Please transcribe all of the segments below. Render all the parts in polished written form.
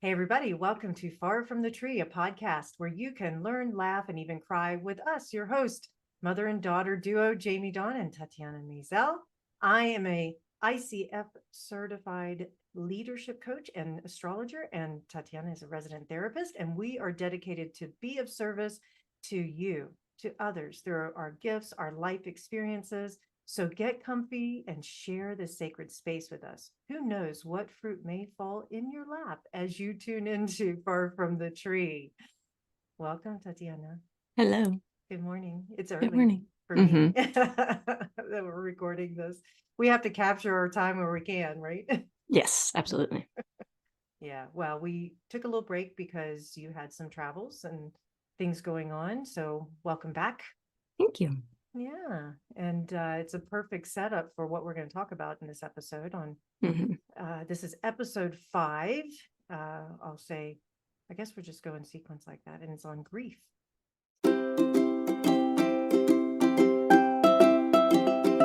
Hey, everybody, welcome to Far From the Tree, a podcast where you can learn, laugh, and even cry with us, your host, mother and daughter duo, Jamie Dawn and Tatiana Maisel. I am a ICF certified leadership coach and astrologer, and Tatiana is a resident therapist, and we are dedicated to be of service to you, to others, through our gifts, our life experiences. So get comfy and share this sacred space with us. Who knows what fruit may fall in your lap as you tune into Far From the Tree. Welcome, Tatiana. Hello. Good morning. It's Good early morning. for me that we're recording this. We have to capture our time where we can, right? Yes, absolutely. Yeah. Well, we took a little break because you had some travels and things going on. So welcome back. Thank you. Yeah, and it's a perfect setup for what we're going to talk about in this episode. This is episode 5. I'll say, I guess we'll just go in sequence like that, and it's on grief.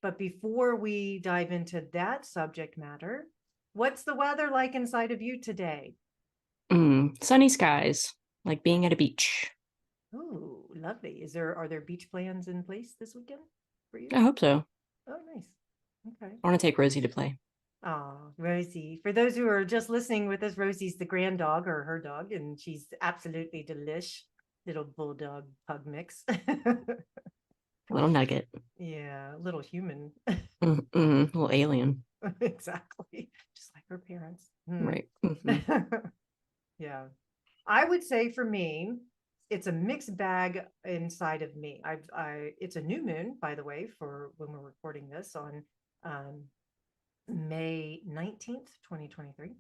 But before we dive into that subject matter, what's the weather like inside of you today? Sunny skies, like being at a beach. Oh, lovely. Are there beach plans in place this weekend for you? I hope so. Oh, nice. Okay. I want to take Rosie to play. Oh, Rosie. For those who are just listening with us, Rosie's the grand dog or her dog, and she's absolutely delish. Little bulldog pug mix. Little nugget. Yeah, little human. Little alien. Exactly. Just like her parents. Right. Yeah. I would say for me, it's a mixed bag inside of me. It's a new moon, by the way, for when we're recording this on May 19th, 2023.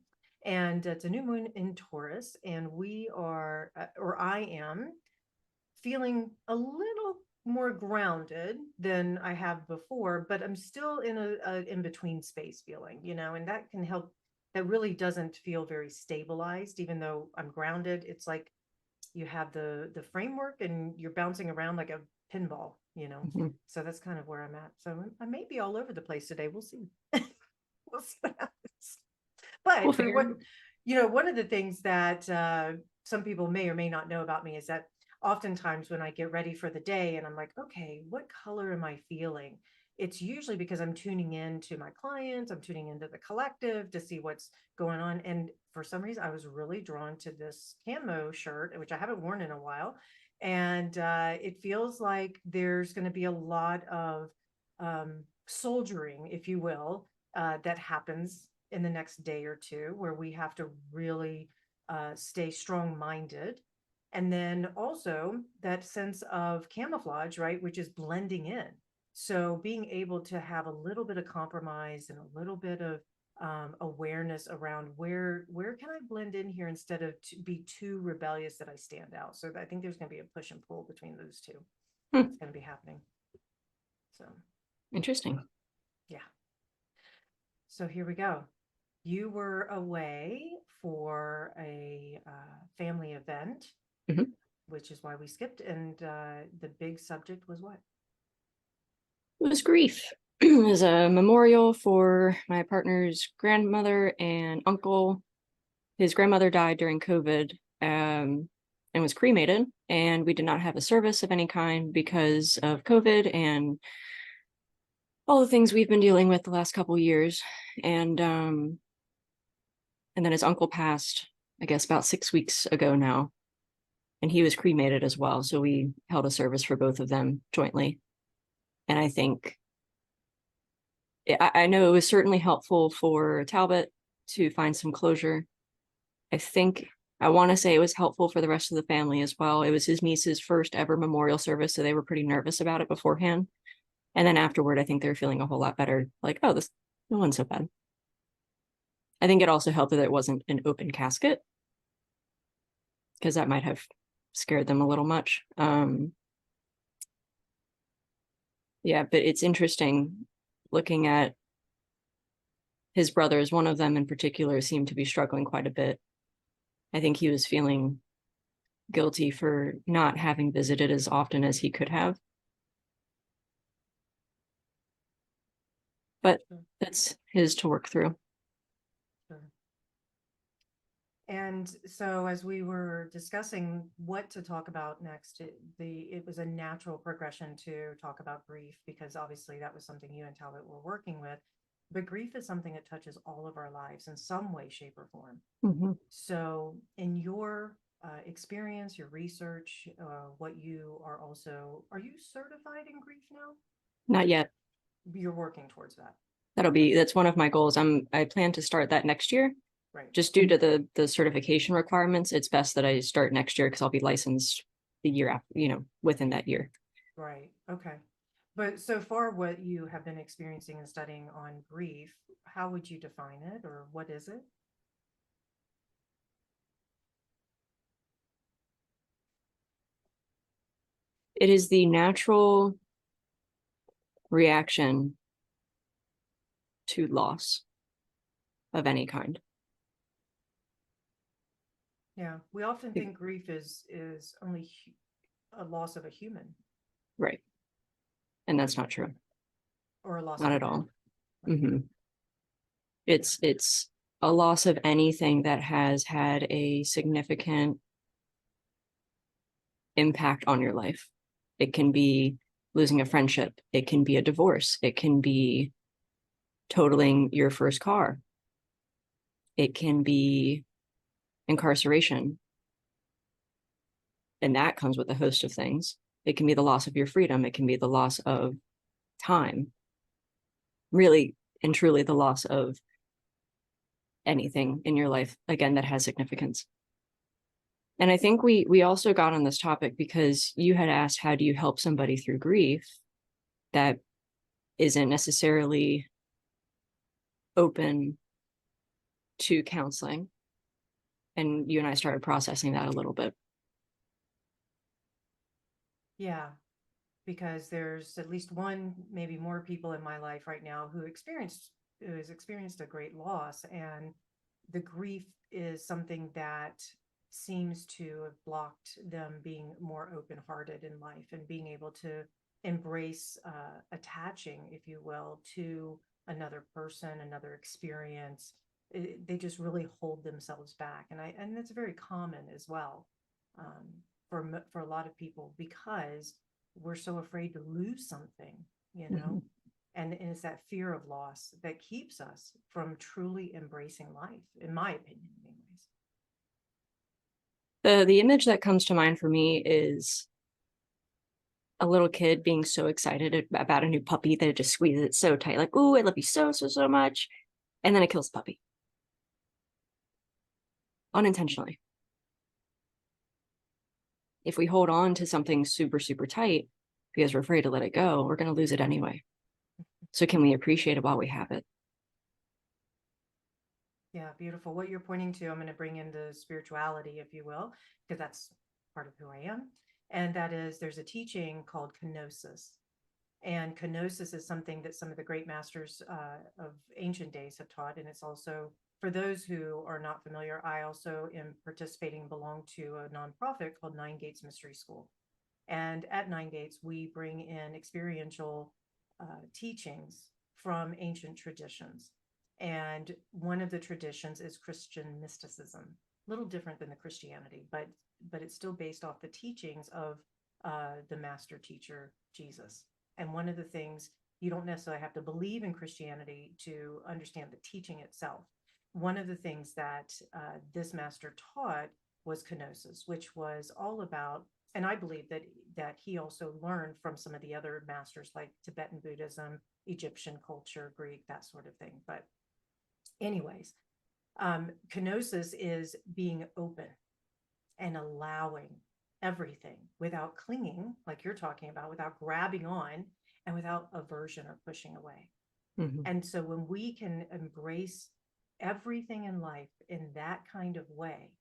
And it's a new moon in Taurus. And we are, or I am, feeling a little more grounded than I have before, but I'm still in a in between space feeling, and that can help. That really doesn't feel very stabilized, even though I'm grounded. It's like you have the framework and you're bouncing around like a pinball. So that's kind of where I'm at. So I may be all over the place today. We'll see. We'll see what happens. But Well, for fair. one of the things that some people may or may not know about me is that oftentimes when I get ready for the day and I'm like, okay, what color am I feeling? It's usually because I'm tuning in to my clients, I'm tuning into the collective to see what's going on. And for some reason, I was really drawn to this camo shirt, which I haven't worn in a while. And it feels like there's going to be a lot of soldiering, if you will, that happens in the next day or two, where we have to really stay strong minded. And then also that sense of camouflage, right, which is blending in. So being able to have a little bit of compromise and a little bit of awareness around where can I blend in here instead of be too rebellious that I stand out. So I think there's going to be a push and pull between those two. It's going to be happening. So Interesting. yeah. So here we go. You were away for a family event, which is why we skipped. And the big subject was what? It was grief. It was a memorial for my partner's grandmother and uncle. His grandmother died during COVID and was cremated, and we did not have a service of any kind because of COVID and all the things we've been dealing with the last couple of years. And then his uncle passed, I guess, about 6 weeks ago now, and he was cremated as well. So we held a service for both of them jointly. And I think, I know it was certainly helpful for Talbot to find some closure. I want to say it was helpful for the rest of the family as well. It was his niece's first ever memorial service, so they were pretty nervous about it beforehand. And then afterward, I think they were feeling a whole lot better. Like, oh, this no one's so bad. I think it also helped that it wasn't an open casket, because that might have scared them a little much. Yeah, but it's interesting looking at his brothers. One of them in particular seemed to be struggling quite a bit. I think he was feeling guilty for not having visited as often as he could have. But that's his to work through. And so as we were discussing what to talk about next, it was a natural progression to talk about grief, because obviously that was something you and Talbot were working with. But grief is something that touches all of our lives in some way, shape, or form. Mhm. So in your experience, your research, what you are also, are you certified in grief now? Not yet. You're working towards that. That's one of my goals. I plan to start that next year. Right. Just due to the certification requirements, it's best that I start next year because I'll be licensed the year after, within that year. Right. Okay. But so far, what you have been experiencing and studying on grief, how would you define it, or what is it? It is the natural reaction to loss of any kind. Yeah, we often think grief is only a loss of a human. Right. And that's not true. Or a loss Not of at all. Right. Mm-hmm. It's a loss of anything that has had a significant impact on your life. It can be losing a friendship. It can be a divorce. It can be totaling your first car. It can be incarceration. And that comes with a host of things. It can be the loss of your freedom. It can be the loss of time. Really and truly the loss of anything in your life, again, that has significance. And I think we also got on this topic because you had asked, how do you help somebody through grief that isn't necessarily open to counseling? And you and I started processing that a little bit. Yeah, because there's at least one, maybe more people in my life right now who has experienced a great loss, and the grief is something that seems to have blocked them being more open-hearted in life and being able to embrace attaching, if you will, to another person, another experience. They just really hold themselves back, and that's very common as well, um, for a lot of people, because we're so afraid to lose something, you know. Mm-hmm. And it's that fear of loss that keeps us from truly embracing life, in my opinion, anyways. The image that comes to mind for me is a little kid being so excited about a new puppy that it just squeezes it so tight, like, "Ooh, I love you so, so, so much." And then it kills the puppy unintentionally. If we hold on to something super, super tight because we're afraid to let it go, we're going to lose it anyway. So can we appreciate it while we have it? Yeah, beautiful. What you're pointing to, I'm going to bring into spirituality, if you will, because that's part of who I am. And that is, there's a teaching called kenosis. And kenosis is something that some of the great masters of ancient days have taught. And it's also, for those who are not familiar, I also am participating, belong to a nonprofit called Nine Gates Mystery School. And at Nine Gates, we bring in experiential teachings from ancient traditions. And one of the traditions is Christian mysticism, a little different than the Christianity, but it's still based off the teachings of the master teacher, Jesus. And one of the things, you don't necessarily have to believe in Christianity to understand the teaching itself. One of the things that this master taught was kenosis, which was all about, and I believe that he also learned from some of the other masters like Tibetan Buddhism, Egyptian culture, Greek, that sort of thing. But anyways, kenosis is being open and allowing everything without clinging, like you're talking about, without grabbing on, and without aversion or pushing away. Mm-hmm. And so when we can embrace everything in life in that kind of way,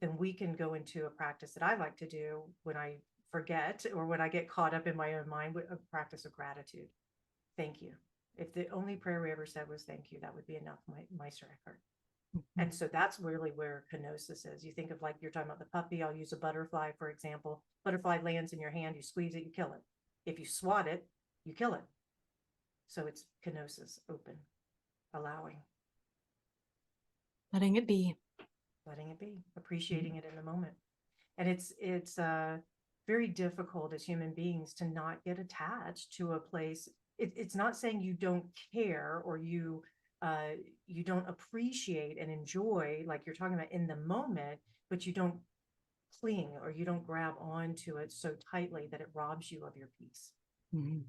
then we can go into a practice that I like to do when I forget or when I get caught up in my own mind, a practice of gratitude. Thank you. If the only prayer we ever said was thank you, that would be enough, Meister Eckhart. Mm-hmm. And so that's really where kenosis is. You think of, like you're talking about the puppy, I'll use a butterfly, for example. Butterfly lands in your hand, you squeeze it, you kill it. If you swat it, you kill it. So it's kenosis, open, allowing. Letting it be. letting it be, appreciating it in the moment. And it's very difficult as human beings to not get attached to a place. It's not saying you don't care or you don't appreciate and enjoy, like you're talking about, in the moment, but you don't cling or you don't grab onto it so tightly that it robs you of your peace. Mm-hmm.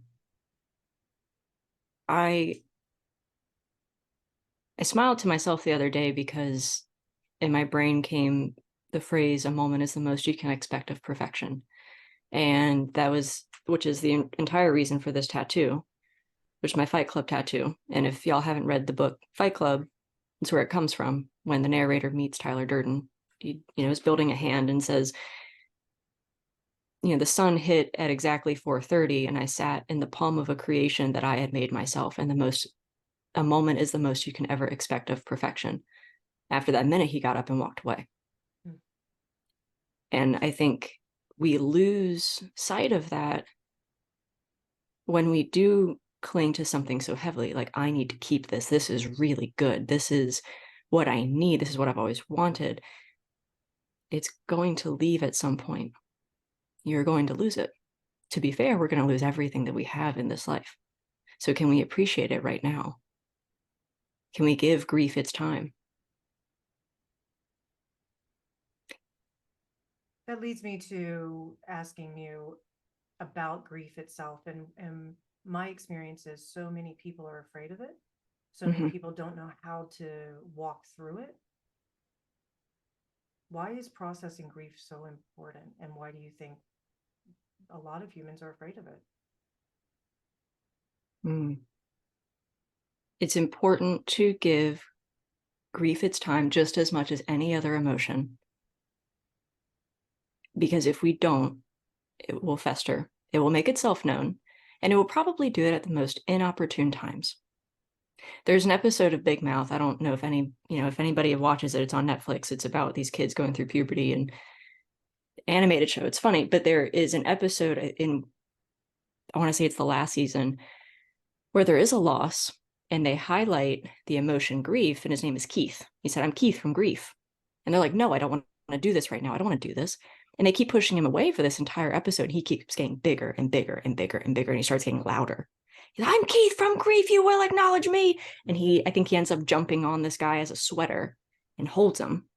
I smiled to myself the other day because in my brain came the phrase, "a moment is the most you can expect of perfection." And which is the entire reason for this tattoo, which is my Fight Club tattoo. And if y'all haven't read the book Fight Club, it's where it comes from. When the narrator meets Tyler Durden, he is building a hand and says, the sun hit at exactly 4:30 and I sat in the palm of a creation that I had made myself. And a moment is the most you can ever expect of perfection. After that minute, he got up and walked away. Mm. And I think we lose sight of that when we do cling to something so heavily. Like, I need to keep this. This is really good. This is what I need. This is what I've always wanted. It's going to leave at some point. You're going to lose it. To be fair, we're going to lose everything that we have in this life. So can we appreciate it right now? Can we give grief its time? That leads me to asking you about grief itself. And my experience is so many people are afraid of it. So many people don't know how to walk through it. Why is processing grief so important? And why do you think a lot of humans are afraid of it? It's important to give grief its time just as much as any other emotion. Because if we don't, it will fester. It will make itself known, and it will probably do it at the most inopportune times. There's an episode of Big Mouth. I don't know if anybody watches it. It's on Netflix. It's about these kids going through puberty, and animated show. It's funny, but there is an episode I want to say it's the last season, where there is a loss and they highlight the emotion grief, and his name is Keith. He said, "I'm Keith from grief." And they're like, "No, I don't want to do this right now. I don't want to do this." And they keep pushing him away for this entire episode. He keeps getting bigger and bigger and bigger and bigger, and he starts getting louder. He's like, "I'm Keith from grief. You will acknowledge me." And I think he ends up jumping on this guy as a sweater and holds him.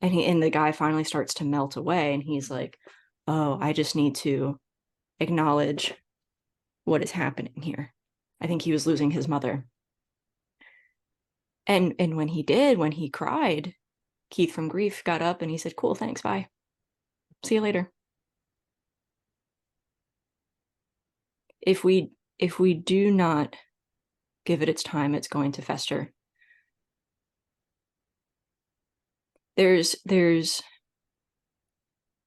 And the guy finally starts to melt away, and he's like, "Oh, I just need to acknowledge what is happening here." I think he was losing his mother. And when he cried, Keith from grief got up and he said, "Cool, thanks, bye. See you later." If we do not give it its time, it's going to fester. There's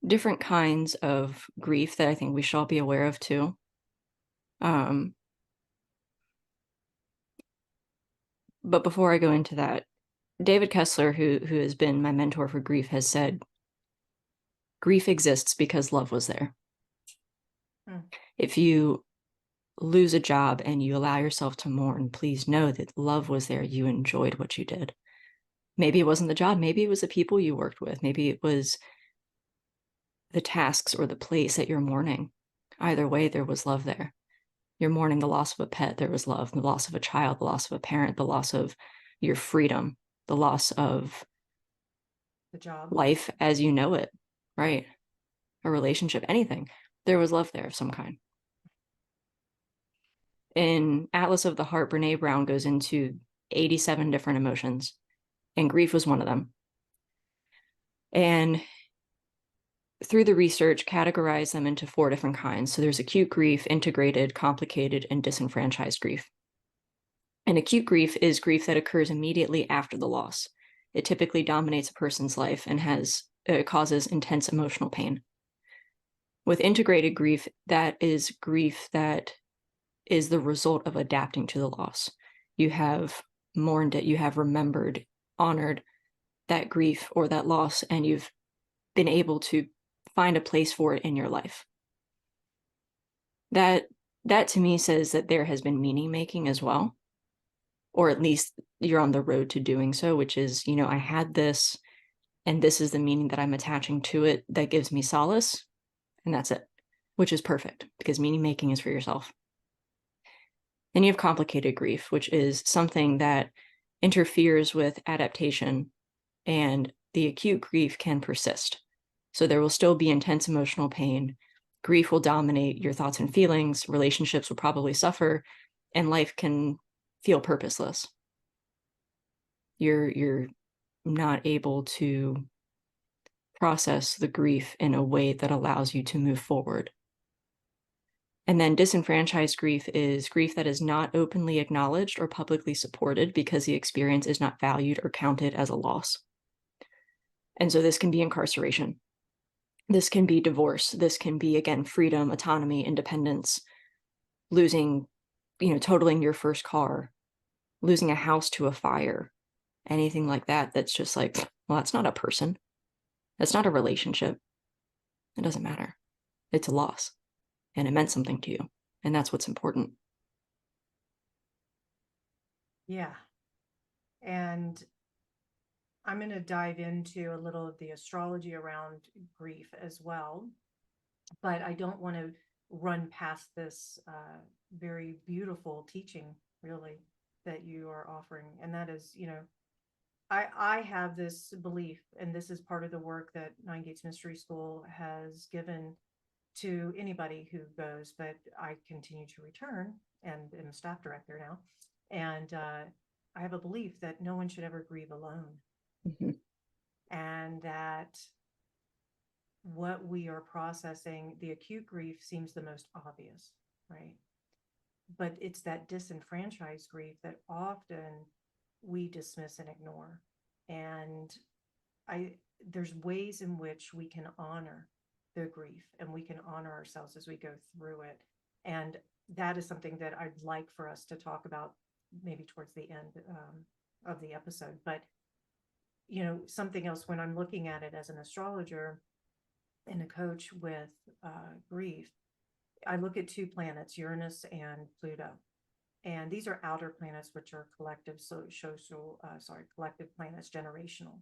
different kinds of grief that I think we should all be aware of too. But before I go into that, David Kessler, who has been my mentor for grief, has said, "Grief exists because love was there." If you lose a job and you allow yourself to mourn, please know that love was there. You enjoyed what you did. Maybe it wasn't the job. Maybe it was the people you worked with. Maybe it was the tasks or the place that you're mourning. Either way, there was love there. You're mourning the loss of a pet, there was love. The loss of a child, the loss of a parent, the loss of your freedom, the loss of the job, life as you know it, right? A relationship, anything. There was love there of some kind. In Atlas of the Heart, Brene Brown goes into 87 different emotions, and grief was one of them. And through the research, categorize them into 4 different kinds. So there's acute grief, integrated, complicated, and disenfranchised grief. And acute grief is grief that occurs immediately after the loss. It typically dominates a person's life and causes intense emotional pain. With integrated grief, that is grief that is the result of adapting to the loss. You have mourned it, you have remembered, honored that grief or that loss, and you've been able to find a place for it in your life. That to me says that there has been meaning making as well. or at least you're on the road to doing so, which is, I had this, and this is the meaning that I'm attaching to it that gives me solace, and that's it, which is perfect because meaning making is for yourself. Then you have complicated grief, which is something that interferes with adaptation, and the acute grief can persist. So there will still be intense emotional pain. Grief will dominate your thoughts and feelings. Relationships will probably suffer, and life can feel purposeless. You're not able to process the grief in a way that allows you to move forward. And then disenfranchised grief is grief that is not openly acknowledged or publicly supported because the experience is not valued or counted as a loss. And so this can be incarceration. This can be divorce. This can be, again, freedom, autonomy, independence, losing, totaling your first car, losing a house to a fire, anything like that. That's just like, well, that's not a person. That's not a relationship. It doesn't matter. It's a loss. And it meant something to you. And that's what's important. Yeah. And I'm going to dive into a little of the astrology around grief as well. But I don't want to run past this very beautiful teaching, really, that you are offering. And that is, I have this belief, and this is part of the work that Nine Gates Mystery School has given to anybody who goes, but I continue to return and am a staff director now. And I have a belief that no one should ever grieve alone. Mm-hmm. And that what we are processing, the acute grief seems the most obvious, right? But it's that disenfranchised grief that often we dismiss and ignore. And there's ways in which we can honor the grief and we can honor ourselves as we go through it. And that is something that I'd like for us to talk about maybe towards the end of the episode. But, something else when I'm looking at it as an astrologer and a coach with grief, I look at two planets, Uranus and Pluto. And these are outer planets, which are collective planets, generational.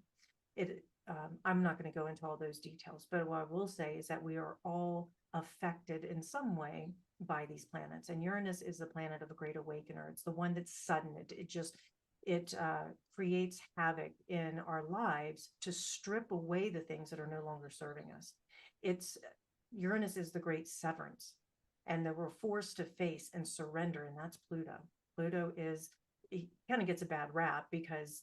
I'm not going to go into all those details, but what I will say is that we are all affected in some way by these planets. And Uranus is the planet of a great awakener. It's the one that's sudden. It creates havoc in our lives to strip away the things that are no longer serving us. Uranus is the great severance, and that we're forced to face and surrender, and that's Pluto. It kind of gets a bad rap because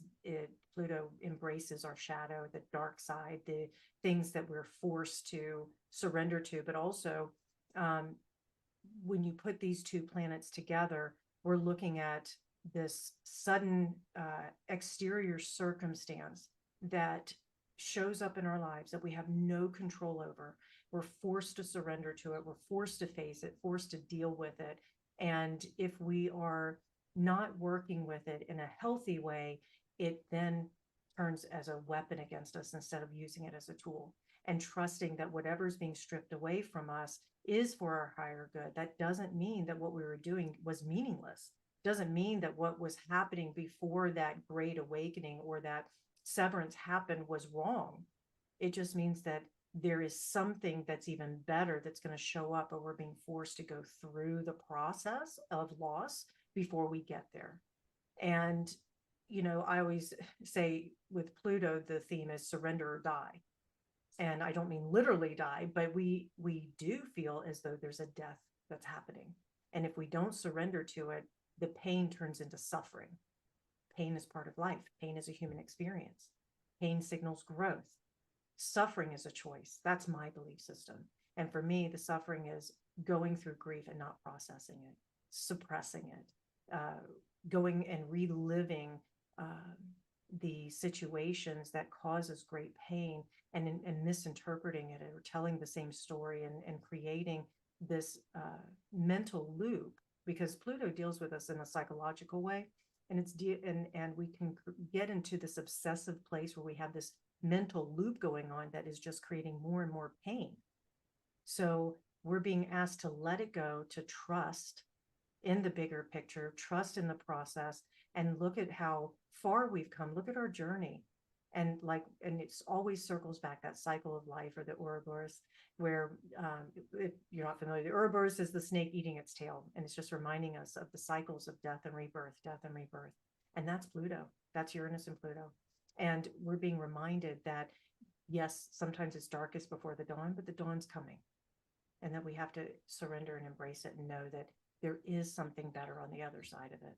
Pluto embraces our shadow, the dark side, the things that we're forced to surrender to. But also, when you put these two planets together, we're looking at this sudden exterior circumstance that shows up in our lives that we have no control over. We're forced to surrender to it. We're forced to face it, forced to deal with it. And if we are not working with it in a healthy way, it then turns as a weapon against us instead of using it as a tool, and trusting that whatever's being stripped away from us is for our higher good. That doesn't mean that what we were doing was meaningless. Doesn't mean that what was happening before that great awakening or that severance happened was wrong. It just means that there is something that's even better that's going to show up, or we're being forced to go through the process of loss before we get there. And, I always say with Pluto, the theme is surrender or die. And I don't mean literally die, but we do feel as though there's a death that's happening. And if we don't surrender to it, the pain turns into suffering. Pain is part of life. Pain is a human experience. Pain signals growth. Suffering is a choice. That's my belief system. And for me, the suffering is going through grief and not processing it, suppressing it, going and reliving the situations that causes great pain, and misinterpreting it, or telling the same story, and creating this mental loop, because Pluto deals with us in a psychological way. And and we can get into this obsessive place where we have this mental loop going on that is just creating more and more pain. So we're being asked to let it go, to trust in the bigger picture, trust in the process, and look at how far we've come. Look at our journey. And it's always circles back, that cycle of life, or the Ouroboros, where if you're not familiar, the Ouroboros is the snake eating its tail. And it's just reminding us of the cycles of death and rebirth, death and rebirth. And that's Pluto. That's Uranus and Pluto. And we're being reminded that, yes, sometimes it's darkest before the dawn, but the dawn's coming. And that we have to surrender and embrace it and know that there is something better on the other side of it.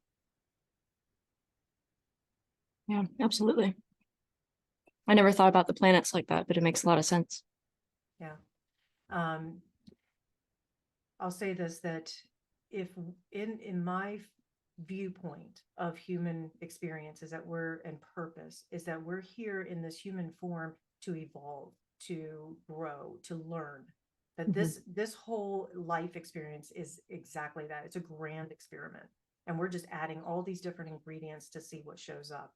Yeah, absolutely. I never thought about the planets like that, but it makes a lot of sense. Yeah. I'll say this, that if in my viewpoint of human experience is that and purpose is that we're here in this human form to evolve, to grow, to learn. That this whole life experience is exactly that. It's a grand experiment, and we're just adding all these different ingredients to see what shows up.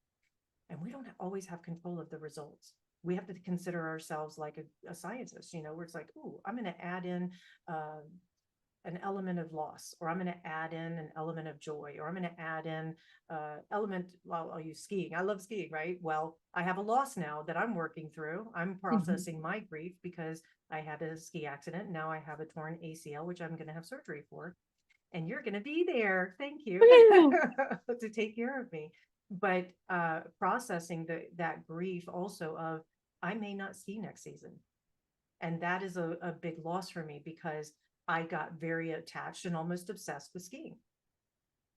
And we don't always have control of the results. We have to consider ourselves like a scientist, where it's like, oh, I'm going to add in an element of loss, or I'm going to add in an element of joy, or I'm going to add in I'll use skiing. I love skiing, right? Well, I have a loss now that I'm working through. I'm processing my grief because I had a ski accident. Now I have a torn ACL, which I'm going to have surgery for. And you're going to be there. Thank you to take care of me. But processing that grief also of, I may not ski next season. And that is a big loss for me, because I got very attached and almost obsessed with skiing.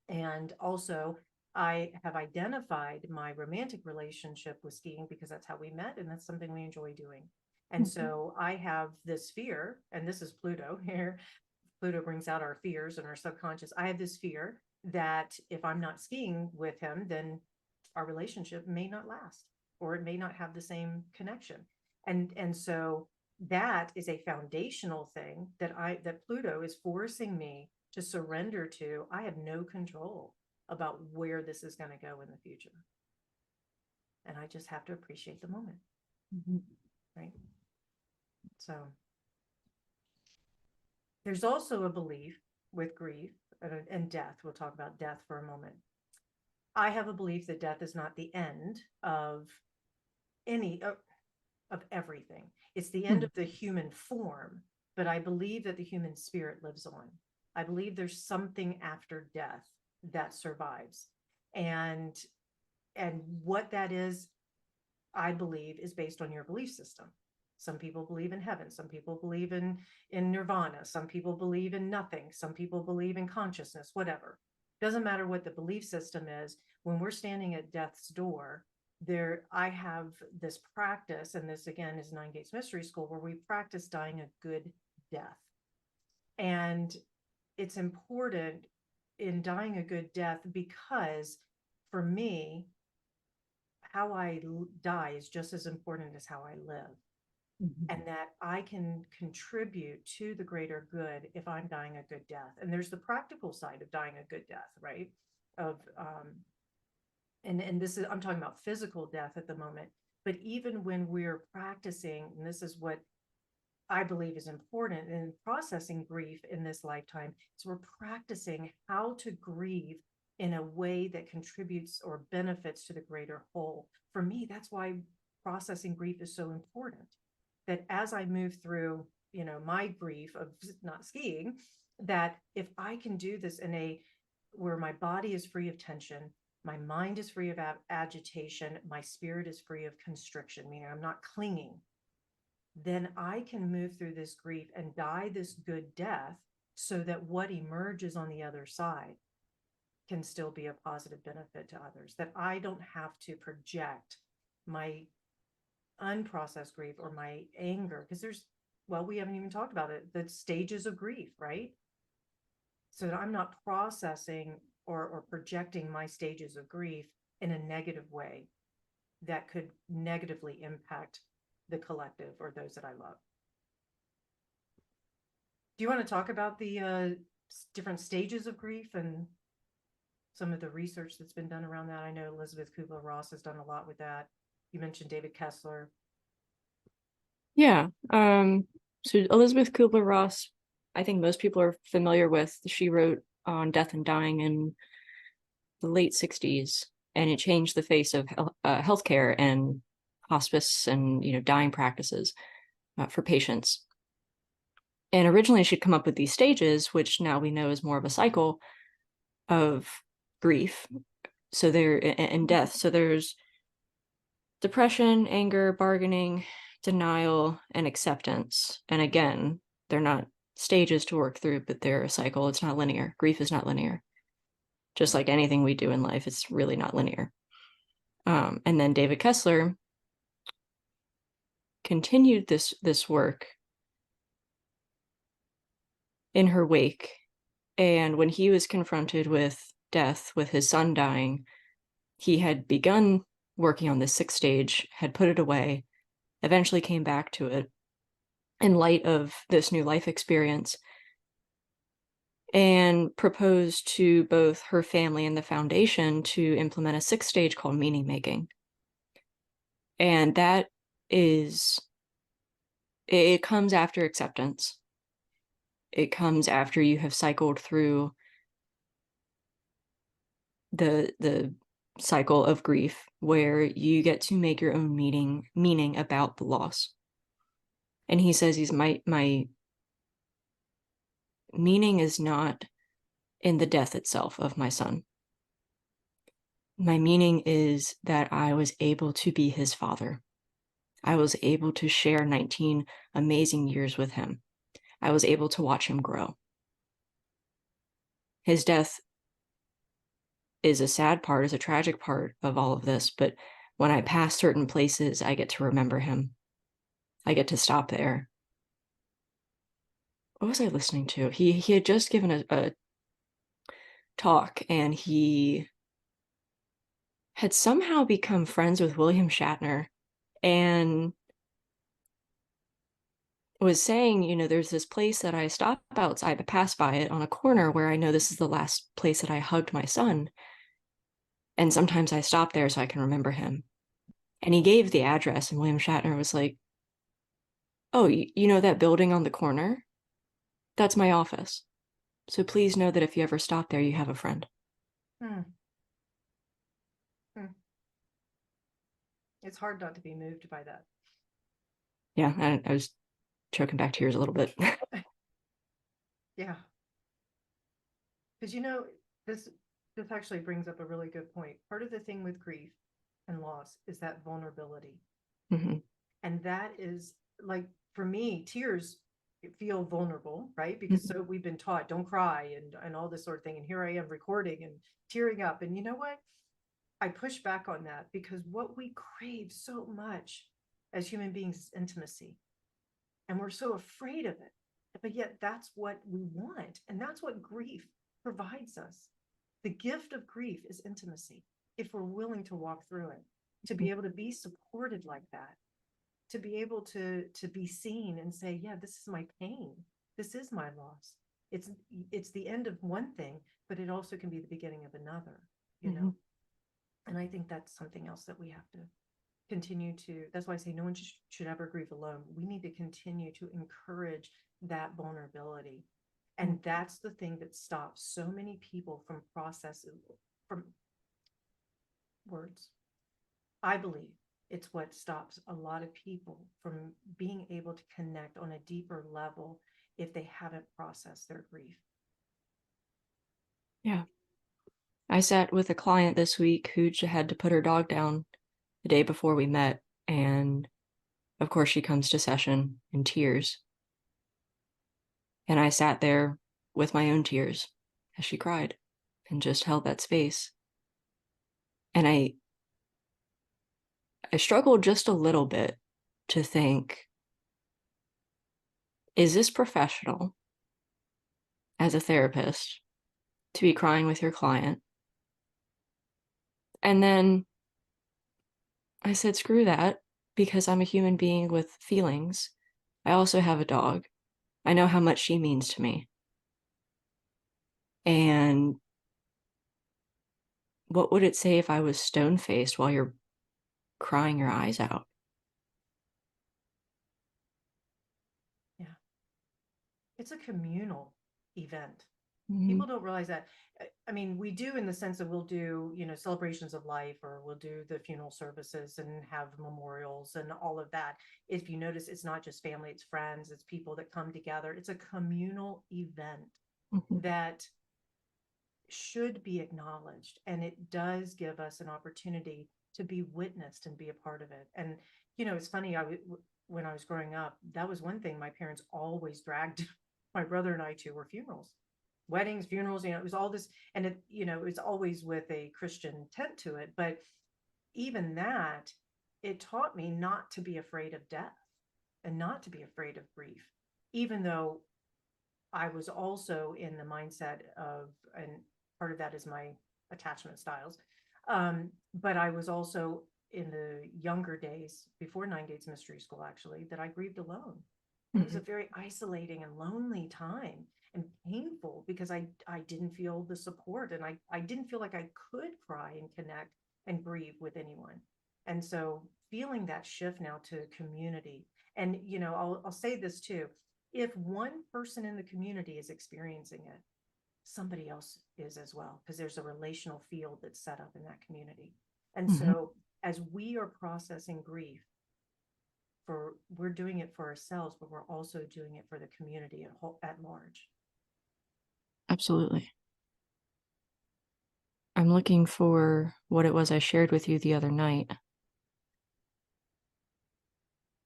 And also, I have identified my romantic relationship with skiing because that's how we met, and that's something we enjoy doing. And so I have this fear, and this is Pluto here. Pluto brings out our fears and our subconscious. I have this fear that if I'm not skiing with him, then our relationship may not last, or it may not have the same connection. And so that is a foundational thing that Pluto is forcing me to surrender to. I have no control about where this is going to go in the future. And I just have to appreciate the moment. Right. So there's also a belief with grief and death. We'll talk about death for a moment. I have a belief that death is not the end of everything. It's the end of the human form, but I believe that the human spirit lives on. I believe there's something after death that survives. And what that is, I believe, is based on your belief system. Some people believe in heaven. Some people believe in nirvana. Some people believe in nothing. Some people believe in consciousness, whatever. Doesn't matter what the belief system is. When we're standing at death's door, I have this practice, and this again is Nine Gates Mystery School, where we practice dying a good death. And it's important in dying a good death because, for me, how I die is just as important as how I live. And that I can contribute to the greater good if I'm dying a good death. And there's the practical side of dying a good death, right? And this is, I'm talking about physical death at the moment. But even when we're practicing, and this is what I believe is important in processing grief in this lifetime, is we're practicing how to grieve in a way that contributes or benefits to the greater whole. For me, that's why processing grief is so important. That as I move through, my grief of not skiing, that if I can do this where my body is free of tension, my mind is free of agitation, my spirit is free of constriction, meaning I'm not clinging, then I can move through this grief and die this good death, so that what emerges on the other side can still be a positive benefit to others. That I don't have to project my unprocessed grief or my anger, because we haven't even talked about it, the stages of grief, right? So that I'm not processing or projecting my stages of grief in a negative way that could negatively impact the collective or those that I love. Do you want to talk about the different stages of grief and some of the research that's been done around that? I know Elizabeth Kubler-Ross has done a lot with that. You mentioned David Kessler. Yeah. So Elizabeth Kubler-Ross, I think most people are familiar with. She wrote on death and dying in the late 60s, and it changed the face of healthcare and hospice and, dying practices for patients. And originally she'd come up with these stages, which now we know is more of a cycle of grief. So and death. So there's depression, anger, bargaining, denial, and acceptance. And again, they're not stages to work through, but they're a cycle. It's not linear. Grief is not linear. Just like anything we do in life, it's really not linear. And then David Kessler continued this work in her wake. And when he was confronted with death, with his son dying, he had begun working on this 6th stage, had put it away, eventually came back to it in light of this new life experience, and proposed to both her family and the foundation to implement a 6th stage called meaning making. And that is, it comes after acceptance. It comes after you have cycled through the cycle of grief, where you get to make your own meaning about the loss. And he says, my meaning is not in the death itself of my son. My meaning is that I was able to be his father. I was able to share 19 amazing years with him. I was able to watch him grow. His death is a sad part, is a tragic part of all of this, but when I pass certain places, I get to remember him. I get to stop there. What was I listening to? He had just given a talk, and he had somehow become friends with William Shatner, and was saying, there's this place that I stop outside, I pass by it on a corner where I know this is the last place that I hugged my son. And sometimes I stop there so I can remember him. And he gave the address, and William Shatner was like, oh, you know that building on the corner? That's my office. So please know that if you ever stop there, you have a friend. Hmm. Hmm. It's hard not to be moved by that. Yeah, I was choking back tears a little bit. Yeah. Because this this actually brings up a really good point. Part of the thing with grief and loss is that vulnerability. Mm-hmm. And that is, like, for me, tears feel vulnerable, right? Because Mm-hmm. so we've been taught, don't cry and all this sort of thing. And here I am recording and tearing up. And you know what? I push back on that, because what we crave so much as human beings is intimacy. And we're so afraid of it. But yet that's what we want. And that's what grief provides us. The gift of grief is intimacy, if we're willing to walk through it, to be able to be supported like that, to be able to be seen and say, yeah, this is my pain, this is my loss. It's the end of one thing, but it also can be the beginning of another, Mm-hmm. and I think that's something else that we have to continue to. That's why I say no one should ever grieve alone. We need to continue to encourage that vulnerability, and that's the thing that stops so many people from processing, from words. I believe it's what stops a lot of people from being able to connect on a deeper level if they haven't processed their grief. Yeah. I sat with a client this week who had to put her dog down the day before we met. And of course, she comes to session in tears. And I sat there with my own tears as she cried and just held that space. And I struggled just a little bit to think, is this professional as a therapist to be crying with your client? And then I said, screw that, because I'm a human being with feelings. I also have a dog. I know how much she means to me. And what would it say if I was stone-faced while you're crying your eyes out? Yeah. It's a communal event. People don't realize that. I mean, we do in the sense that we'll do, celebrations of life, or we'll do the funeral services and have memorials and all of that. If you notice, it's not just family, it's friends, it's people that come together. It's a communal event Mhm. that should be acknowledged. And it does give us an opportunity to be witnessed and be a part of it. And, it's funny, when I was growing up, that was one thing my parents always dragged my brother and I to, were funerals, weddings, funerals, it was all this, and it was always with a Christian tent to it. But even that, it taught me not to be afraid of death and not to be afraid of grief, even though I was also in the mindset of, and part of that is my attachment styles. But I was also in the younger days, before Nine Gates Mystery School, actually, that I grieved alone. And it was a very isolating and lonely time and painful, because I didn't feel the support, and I didn't feel like I could cry and connect and grieve with anyone. And so feeling that shift now to community, and I'll say this too, if one person in the community is experiencing it, somebody else is as well, because there's a relational field that's set up in that community. And Mhm. so as we are processing grief, we're doing it for ourselves, but we're also doing it for the community at large. Absolutely. I'm looking for what it was I shared with you the other night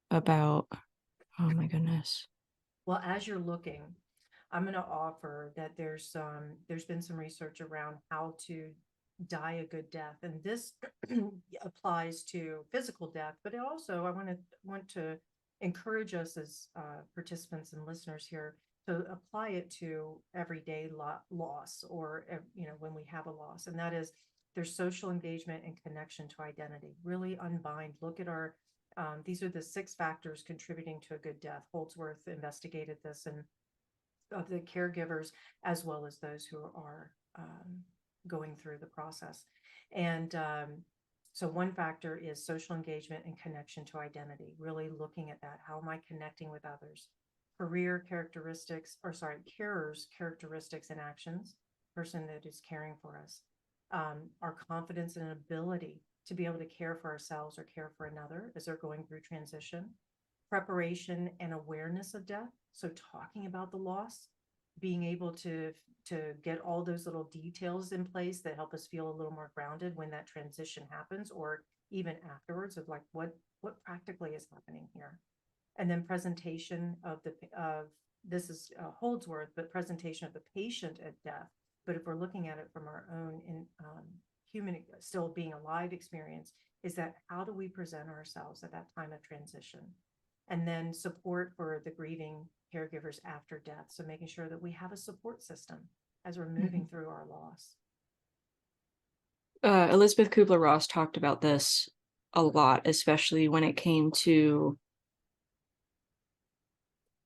about, oh my goodness. Well, as you're looking, I'm going to offer that there's been some research around how to die a good death, and this applies to physical death, but it also, I want to encourage us as participants and listeners here to apply it to everyday loss, or when we have a loss, and that is, there's social engagement and connection to identity. Really unbind. Look at our these are the 6 factors contributing to a good death. Holdsworth investigated this, and of the caregivers as well as those who are going through the process. And so one factor is social engagement and connection to identity, really looking at that. How am I connecting with others? Career characteristics, or sorry, carers' characteristics and actions, person that is caring for us. Our confidence and ability to be able to care for ourselves or care for another as they're going through transition. Preparation and awareness of death. So talking about the loss, being able to get all those little details in place that help us feel a little more grounded when that transition happens, or even afterwards, of like what practically is happening here. And then presentation of this is Holdsworth, but presentation of the patient at death. But if we're looking at it from our own human, still being alive experience, is that how do we present ourselves at that time of transition? And then support for the grieving caregivers after death. So making sure that we have a support system as we're moving through our loss. Elizabeth Kubler-Ross talked about this a lot, especially when it came to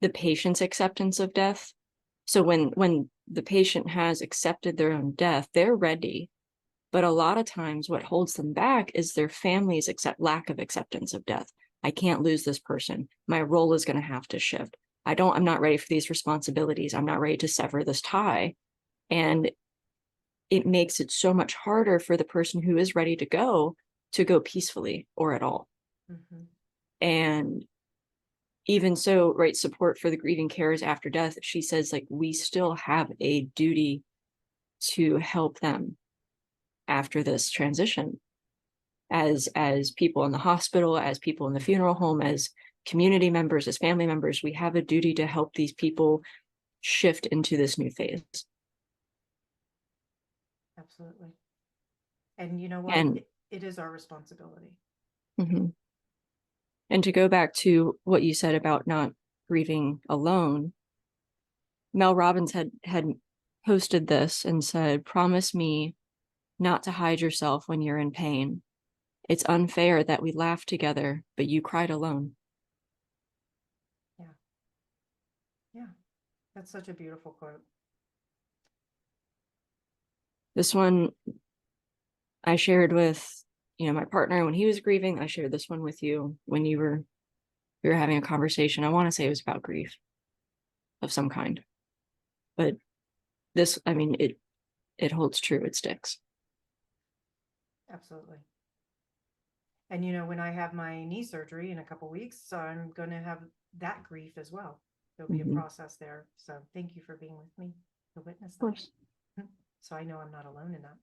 the patient's acceptance of death. So when the patient has accepted their own death, they're ready. But a lot of times what holds them back is their family's lack of acceptance of death. I can't lose this person. My role is going to have to shift. I'm not ready for these responsibilities. I'm not ready to sever this tie. And it makes it so much harder for the person who is ready to go peacefully or at all. Mm-hmm. And even so, right, support for the grieving carers after death, she says, like, we still have a duty to help them after this transition, as people in the hospital, as people in the funeral home, as community members, as family members. We have a duty to help these people shift into this new phase. Absolutely. And you know what? And it is our responsibility. mhm. And to go back to what you said about not grieving alone, Mel Robbins had posted this and said, "Promise me not to hide yourself when you're in pain. It's unfair that we laughed together, but you cried alone." Yeah. Yeah. That's such a beautiful quote. This one I shared with, my partner when he was grieving. I shared this one with you when we were having a conversation. I want to say it was about grief of some kind. But this, I mean, it holds true. It sticks. Absolutely. And when I have my knee surgery in a couple weeks, I'm going to have that grief as well. There'll be a process there. So thank you for being with me to witness that. Of course. So I know I'm not alone in that.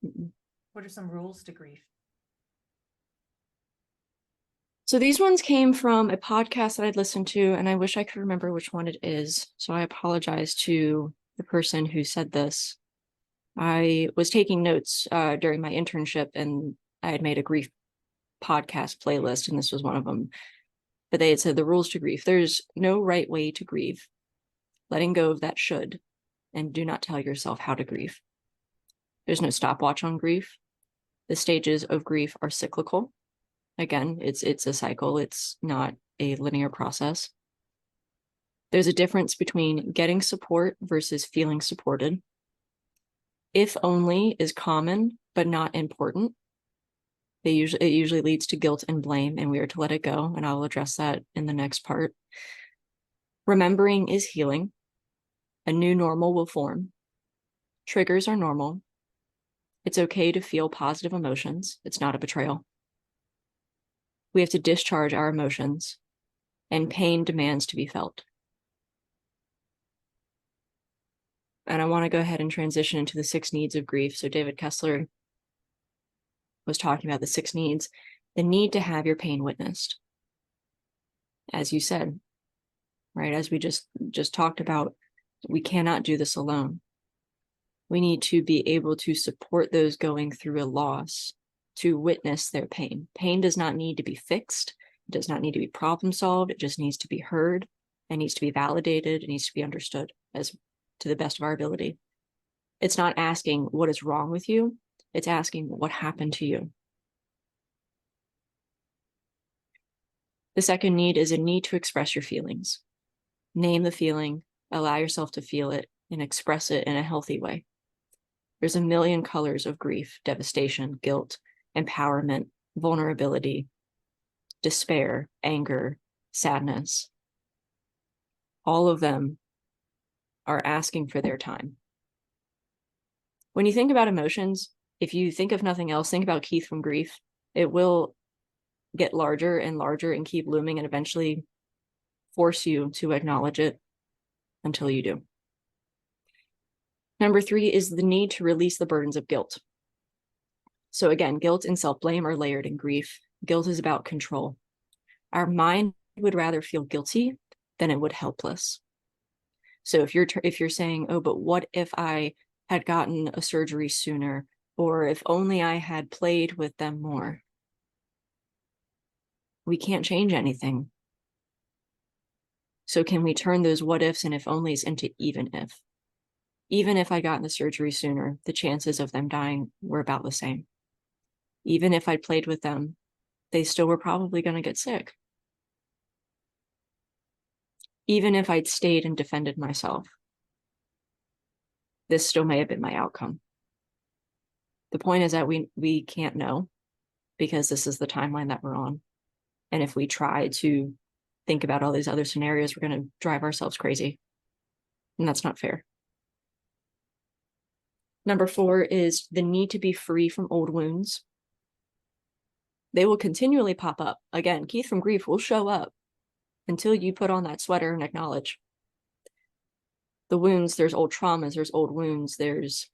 Mm-mm. What are some rules to grief? So these ones came from a podcast that I'd listened to, and I wish I could remember which one it is. So I apologize to the person who said this. I was taking notes during my internship, and I had made a grief podcast playlist, and this was one of them. But they had said the rules to grief. There's no right way to grieve. Letting go of that should, and do not tell yourself how to grieve. There's no stopwatch on grief. The stages of grief are cyclical. Again, it's a cycle. It's not a linear process. There's a difference between getting support versus feeling supported. If only is common, but not important. It usually leads to guilt and blame, and we are to let it go. And I will address that in the next part. Remembering is healing. A new normal will form. Triggers are normal. It's okay to feel positive emotions. It's not a betrayal. We have to discharge our emotions, and pain demands to be felt. And I want to go ahead and transition into the 6 needs of grief. So David Kessler was talking about the 6 needs. The need to have your pain witnessed. As you said, right? As we just talked about, we cannot do this alone. We need to be able to support those going through a loss, to witness their pain. Pain does not need to be fixed. It does not need to be problem solved. It just needs to be heard. It needs to be validated. It needs to be understood as to the best of our ability. It's not asking what is wrong with you. It's asking what happened to you. The second need is a need to express your feelings. Name the feeling, allow yourself to feel it, and express it in a healthy way. There's a million colors of grief, devastation, guilt, empowerment, vulnerability, despair, anger, sadness. All of them are asking for their time. When you think about emotions, if you think of nothing else, think about Keith from Grief. It will get larger and larger and keep looming and eventually force you to acknowledge it until you do. Number 3 is the need to release the burdens of guilt. So again, guilt and self-blame are layered in grief. Guilt is about control. Our mind would rather feel guilty than it would helpless. So if you're saying, oh, but what if I had gotten a surgery sooner, or if only I had played with them more? We can't change anything. So can we turn those what ifs and if onlys into even if? Even if I'd gotten the surgery sooner, the chances of them dying were about the same. Even if I'd played with them, they still were probably going to get sick. Even if I'd stayed and defended myself, this still may have been my outcome. The point is that we can't know, because this is the timeline that we're on. And if we try to think about all these other scenarios, we're going to drive ourselves crazy. And that's not fair. Number 4 is the need to be free from old wounds. They will continually pop up. Again, Keith from Grief will show up until you put on that sweater and acknowledge the wounds. There's old traumas, there's old wounds, there's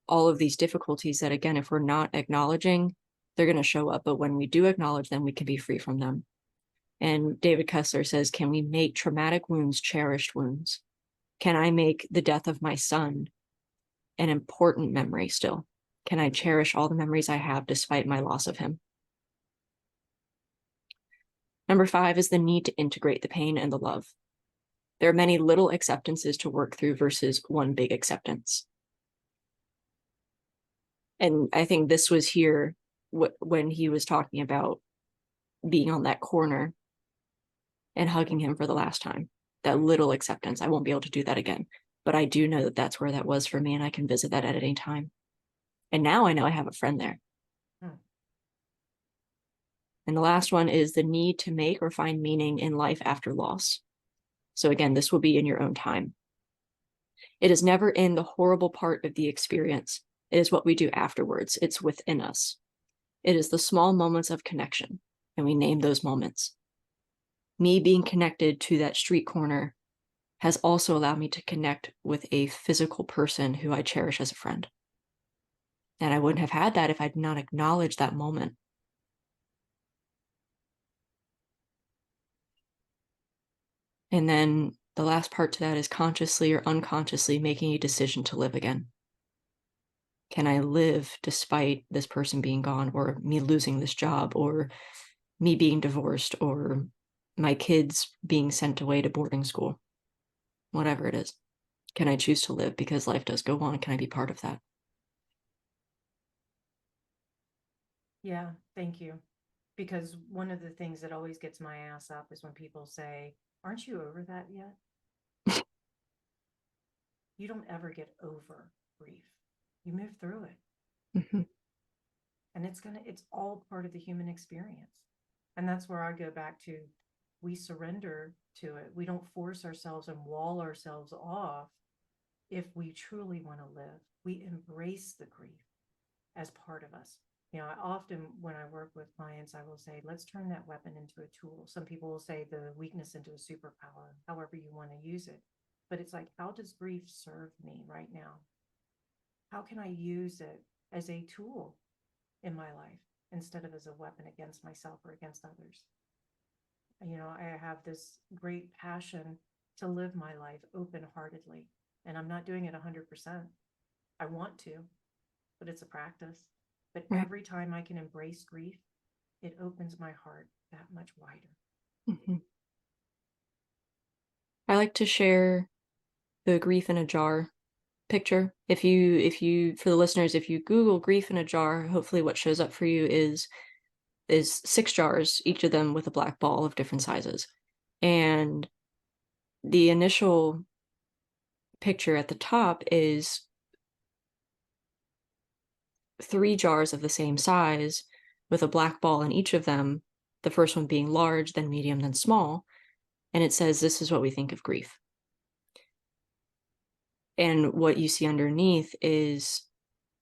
all of these difficulties that, again, if we're not acknowledging, they're going to show up. But when we do acknowledge them, we can be free from them. And David Kessler says, can we make traumatic wounds cherished wounds? Can I make the death of my son an important memory still? Can I cherish all the memories I have despite my loss of him? Number 5 is the need to integrate the pain and the love. There are many little acceptances to work through versus one big acceptance. And I think this was here when he was talking about being on that corner and hugging him for the last time. That little acceptance. I won't be able to do that again. But I do know that that's where that was for me, and I can visit that at any time. And now I know I have a friend there. And the last one is the need to make or find meaning in life after loss. So again, this will be in your own time. It is never in the horrible part of the experience. It is what we do afterwards. It's within us. It is the small moments of connection, and we name those moments. Me being connected to that street corner has also allowed me to connect with a physical person who I cherish as a friend. And I wouldn't have had that if I'd not acknowledged that moment. And then the last part to that is consciously or unconsciously making a decision to live again. Can I live despite this person being gone, or me losing this job, or me being divorced, or my kids being sent away to boarding school? Whatever it is. Can I choose to live because life does go on? Can I be part of that? Yeah, thank you. Because one of the things that always gets my ass up is when people say, "Aren't you over that yet?" You don't ever get over grief. You move through it. Mm-hmm. And it's all part of the human experience. And that's where I go back to, we surrender to it. We don't force ourselves and wall ourselves off. If we truly want to live, we embrace the grief as part of us. I often, when I work with clients, I will say, let's turn that weapon into a tool. Some people will say the weakness into a superpower, however you want to use it. But it's like, how does grief serve me right now? How can I use it as a tool in my life instead of as a weapon against myself or against others? I have this great passion to live my life open-heartedly, and I'm not doing it 100%. I want to, but it's a practice. But Right. every time I can embrace grief, it opens my heart that much wider. Mm-hmm. I like to share the grief in a jar picture. If you for the listeners, if you Google grief in a jar, hopefully what shows up for you is 6 jars, each of them with a black ball of different sizes. And the initial picture at the top is 3 jars of the same size with a black ball in each of them, the first one being large, then medium, then small. And it says, "This is what we think of grief." And what you see underneath is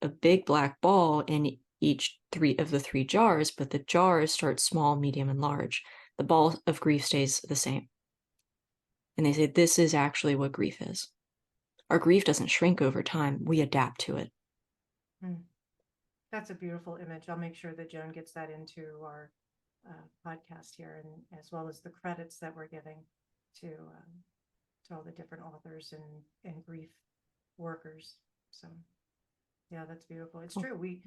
a big black ball in each 3 of the 3 jars, but the jars start small, medium, and large. The ball of grief stays the same. And they say, this is actually what grief is. Our grief doesn't shrink over time. We adapt to it. That's a beautiful image. I'll make sure that Joan gets that into our podcast here, and as well as the credits that we're giving to all the different authors and grief workers. So yeah, that's beautiful. It's true.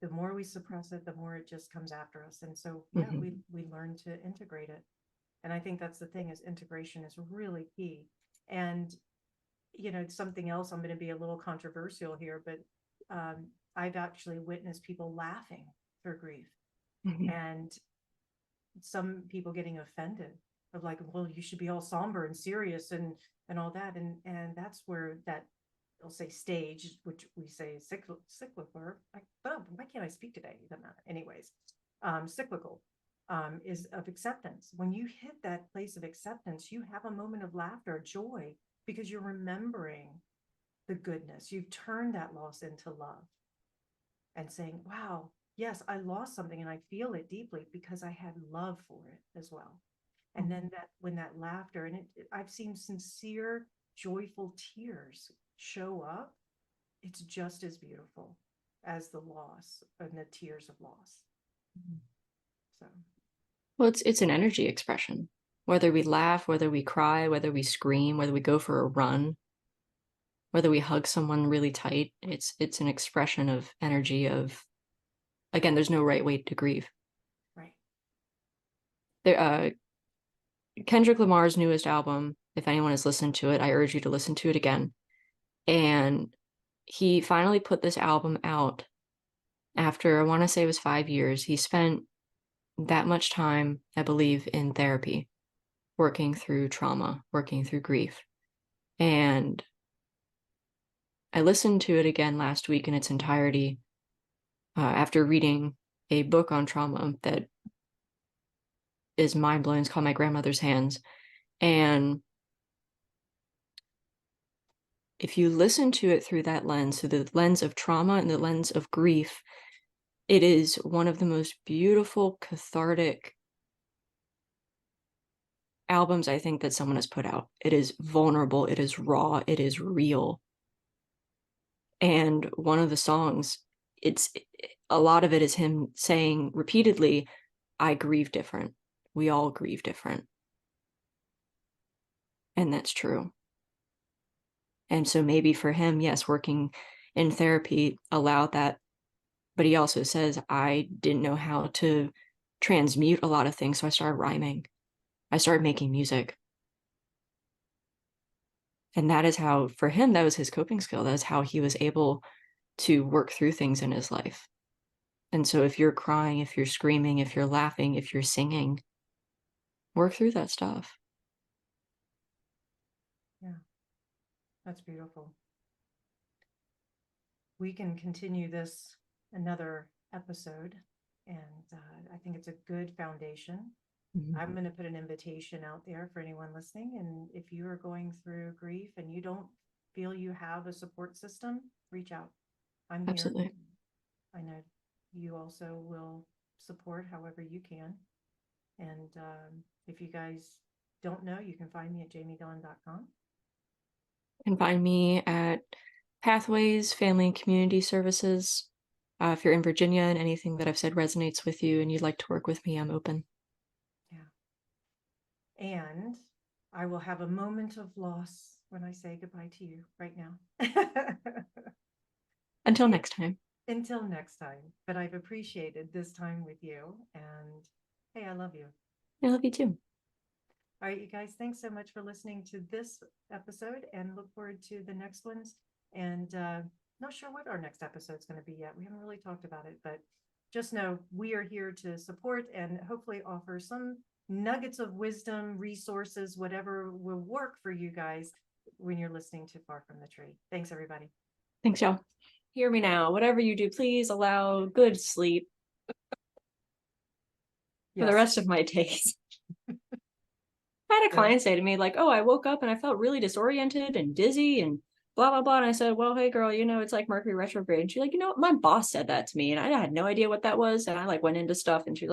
The more we suppress it, the more it just comes after us. And so yeah, we learn to integrate it. And I think that's the thing, is integration is really key. And something else, I'm going to be a little controversial here, but I've actually witnessed people laughing through grief, and some people getting offended of like, well, you should be all somber and serious and all that. And that's where that, they'll say stage, which we say cyclical, why can't I speak today? Anyways, cyclical is of acceptance. When you hit that place of acceptance, you have a moment of laughter, joy, because you're remembering the goodness. You've turned that loss into love and saying, wow, yes, I lost something and I feel it deeply because I had love for it as well. And then that, when that laughter, and I've seen sincere, joyful tears show up, it's just as beautiful as the loss and the tears of loss. So, well, it's an energy expression. Whether we laugh, whether we cry, whether we scream, whether we go for a run, whether we hug someone really tight, it's an expression of energy. Of, again, there's no right way to grieve. right. There, Kendrick Lamar's newest album, if anyone has listened to it, I urge you to listen to it again. And he finally put this album out after, I want to say it was 5 years. He spent that much time, I believe, in therapy, working through trauma, working through grief. And I listened to it again last week in its entirety after reading a book on trauma that is mind-blowing. It's called My Grandmother's Hands. And if you listen to it through that lens, through the lens of trauma and the lens of grief, it is one of the most beautiful, cathartic albums I think that someone has put out. It is vulnerable, it is raw, it is real. And one of the songs, a lot of it is him saying repeatedly, I grieve different. We all grieve different. And that's true. And so maybe for him, yes, working in therapy allowed that. But he also says, I didn't know how to transmute a lot of things. So I started rhyming. I started making music. And that is how, for him, that was his coping skill. That is how he was able to work through things in his life. And so if you're crying, if you're screaming, if you're laughing, if you're singing, work through that stuff. Yeah, that's beautiful. We can continue this another episode, and I think it's a good foundation. I'm going to put an invitation out there for anyone listening. And if you are going through grief and you don't feel you have a support system, reach out. I'm here. Absolutely. I know you also will support however you can. And if you guys don't know, you can find me at jamiedawn.com. You can find me at Pathways Family and Community Services. If you're in Virginia and anything that I've said resonates with you and you'd like to work with me, I'm open. Yeah. And I will have a moment of loss when I say goodbye to you right now. Until next time. Until next time. But I've appreciated this time with you. And hey, I love you. I love you too. All right, you guys, thanks so much for listening to this episode, and look forward to the next ones. And not sure what our next episode is going to be yet. We haven't really talked about it, but just know we are here to support and hopefully offer some nuggets of wisdom, resources, whatever will work for you guys when you're listening to Far From the Tree. Thanks, everybody. Thanks, y'all. Hear me now. Whatever you do, please allow good sleep for the rest of my days. I had a client say to me, like, oh, I woke up and I felt really disoriented and dizzy and blah, blah, blah. And I said, well, hey, girl, it's like Mercury retrograde. And she's like, my boss said that to me. And I had no idea what that was. And I went into stuff and she's like,